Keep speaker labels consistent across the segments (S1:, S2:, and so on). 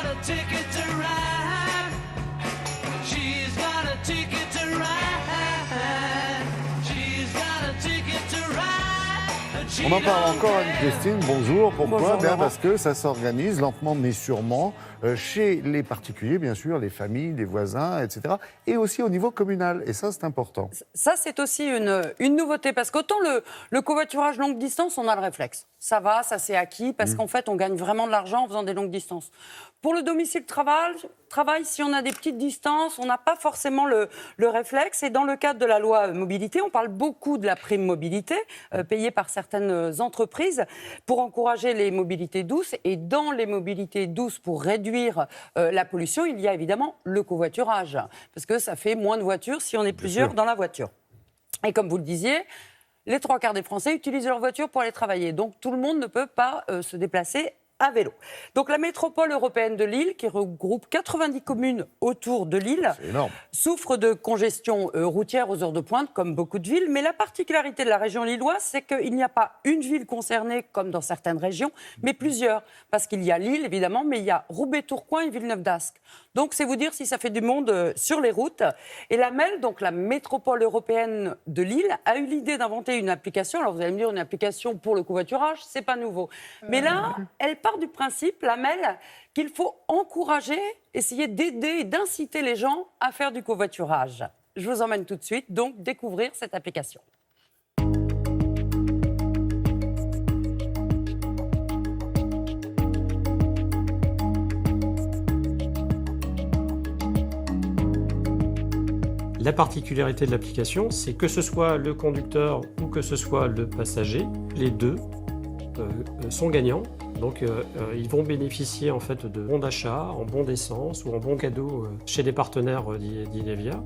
S1: got a ticket to ride. She's got a ticket to ride. She's got a ticket to ride.
S2: On en parle encore avec Christine. Bonjour. Pourquoi?
S3: Bonjour, Laurent.
S2: Parce que ça s'organise lentement mais sûrement chez les particuliers, bien sûr, les familles, les voisins, etc. Et aussi au niveau communal. Et ça, c'est important.
S3: Ça, c'est aussi une nouveauté, parce qu'autant le covoiturage longue distance, on a le réflexe. Ça va, ça c'est acquis, parce qu'en fait, on gagne vraiment de l'argent en faisant des longues distances. Pour le domicile-travail, si on a des petites distances, on n'a pas forcément le réflexe. Et dans le cadre de la loi mobilité, on parle beaucoup de la prime mobilité, payée par certaines entreprises, pour encourager les mobilités douces. Et dans les mobilités douces, pour réduire la pollution, il y a évidemment le covoiturage, parce que ça fait moins de voitures si on est plusieurs dans la voiture. Et comme vous le disiez, les 3/4 des Français utilisent leur voiture pour aller travailler. Donc tout le monde ne peut pas se déplacer à vélo. Donc la métropole européenne de Lille, qui regroupe 90 communes autour de Lille, souffre de congestion routière aux heures de pointe, comme beaucoup de villes. Mais la particularité de la région lilloise, c'est qu'il n'y a pas une ville concernée, comme dans certaines régions, mais plusieurs. Parce qu'il y a Lille, évidemment, mais il y a Roubaix-Tourcoing et Villeneuve-d'Ascq. Donc c'est vous dire si ça fait du monde sur les routes. Et la MEL, donc la métropole européenne de Lille, a eu l'idée d'inventer une application. Alors vous allez me dire, une application pour le covoiturage, c'est pas nouveau. Mais là, elle part du principe, la MEL, qu'il faut encourager, essayer d'aider et d'inciter les gens à faire du covoiturage. Je vous emmène tout de suite, donc, découvrir cette application.
S4: La particularité de l'application, c'est que ce soit le conducteur ou que ce soit le passager, les deux sont gagnants. Donc ils vont bénéficier en fait de bons d'achat, en bons d'essence ou en bons cadeaux chez des partenaires d'Inevia.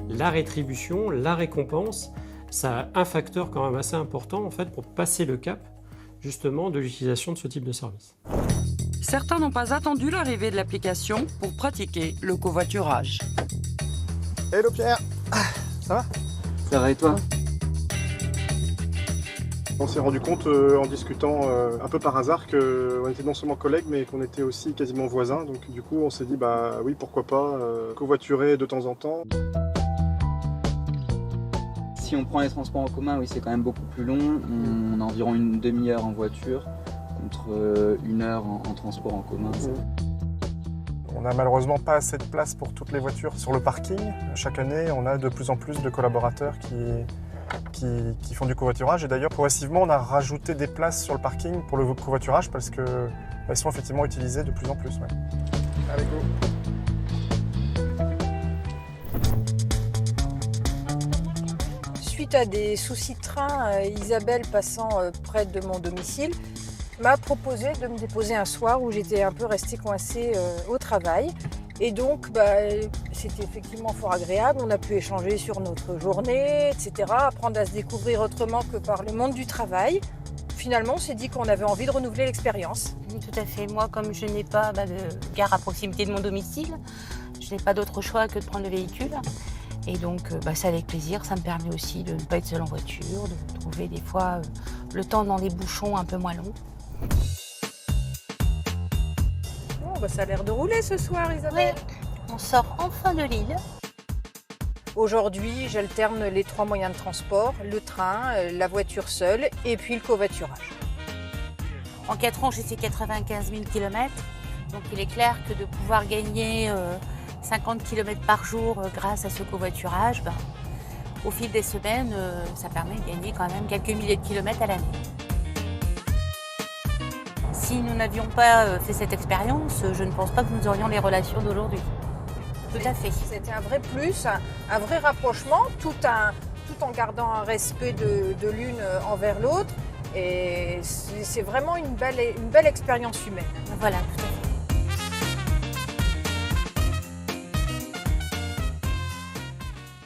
S4: La rétribution, la récompense, ça a un facteur quand même assez important en fait pour passer le cap justement de l'utilisation de ce type de service.
S3: Certains n'ont pas attendu l'arrivée de l'application pour pratiquer le covoiturage.
S5: Hello Pierre, ça va?
S6: Ça va et toi?
S5: On s'est rendu compte en discutant un peu par hasard qu'on était non seulement collègues mais qu'on était aussi quasiment voisins. Donc du coup on s'est dit bah oui pourquoi pas covoiturer de temps en temps.
S6: Si on prend les transports en commun, oui c'est quand même beaucoup plus long. On a environ une demi-heure en voiture contre 1 heure en transport en commun.
S5: On n'a malheureusement pas assez de place pour toutes les voitures sur le parking. Chaque année on a de plus en plus de collaborateurs qui font du covoiturage. Et d'ailleurs, progressivement, on a rajouté des places sur le parking pour le covoiturage parce qu'elles sont effectivement utilisées de plus en plus. Ouais. Allez, go!
S7: Suite à des soucis de train, Isabelle, passant près de mon domicile, m'a proposé de me déposer un soir où j'étais un peu restée coincée au travail. Et donc, c'était effectivement fort agréable. On a pu échanger sur notre journée, etc. Apprendre à se découvrir autrement que par le monde du travail. Finalement, on s'est dit qu'on avait envie de renouveler l'expérience.
S8: Tout à fait. Moi, comme je n'ai pas de gare à proximité de mon domicile, je n'ai pas d'autre choix que de prendre le véhicule. Et donc, c'est avec plaisir. Ça me permet aussi de ne pas être seule en voiture, de trouver des fois le temps dans des bouchons un peu moins longs.
S7: Ça a l'air de rouler ce soir, Isabelle.
S8: Oui, on sort enfin de Lille.
S7: Aujourd'hui, j'alterne les 3 moyens de transport, le train, la voiture seule et puis le covoiturage.
S8: En 4 ans, j'ai fait 95 000 km. Donc il est clair que de pouvoir gagner 50 km par jour grâce à ce covoiturage, au fil des semaines, ça permet de gagner quand même quelques milliers de kilomètres à l'année. Si nous n'avions pas fait cette expérience, je ne pense pas que nous aurions les relations d'aujourd'hui. Tout à fait.
S7: C'était un vrai plus, un vrai rapprochement, tout en gardant un respect de l'une envers l'autre. Et c'est vraiment une belle expérience humaine.
S8: Voilà, tout à fait.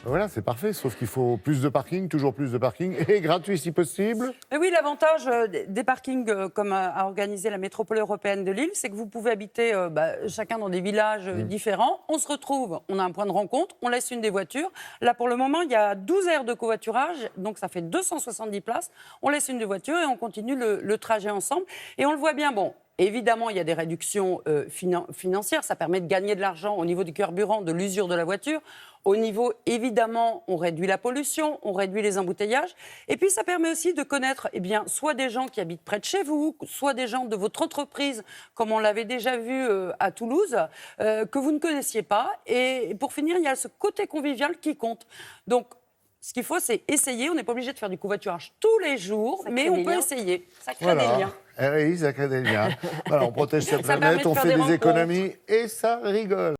S2: Voilà, c'est parfait, sauf qu'il faut plus de parking, toujours plus de parking, et gratuit si possible.
S3: Et oui, l'avantage des parkings comme a organisé la métropole européenne de Lille, c'est que vous pouvez habiter chacun dans des villages différents. On se retrouve, on a un point de rencontre, on laisse une des voitures. Là, pour le moment, il y a 12 aires de covoiturage, donc ça fait 270 places. On laisse une des voitures et on continue le trajet ensemble. Et on le voit bien, bon, Évidemment, il y a des réductions financières. Ça permet de gagner de l'argent au niveau du carburant, de l'usure de la voiture. Au niveau, évidemment, on réduit la pollution, on réduit les embouteillages. Et puis, ça permet aussi de connaître soit des gens qui habitent près de chez vous, soit des gens de votre entreprise, comme on l'avait déjà vu à Toulouse, que vous ne connaissiez pas. Et pour finir, il y a ce côté convivial qui compte. Donc, ce qu'il faut, c'est essayer. On n'est pas obligé de faire du covoiturage tous les jours, mais on peut essayer. Ça crée des liens.
S2: Oui, ça crée des liens. Voilà, on protège sa
S3: Ça
S2: planète,
S3: permet de
S2: on
S3: faire
S2: fait
S3: des
S2: des
S3: rencontres.
S2: économies et ça rigole.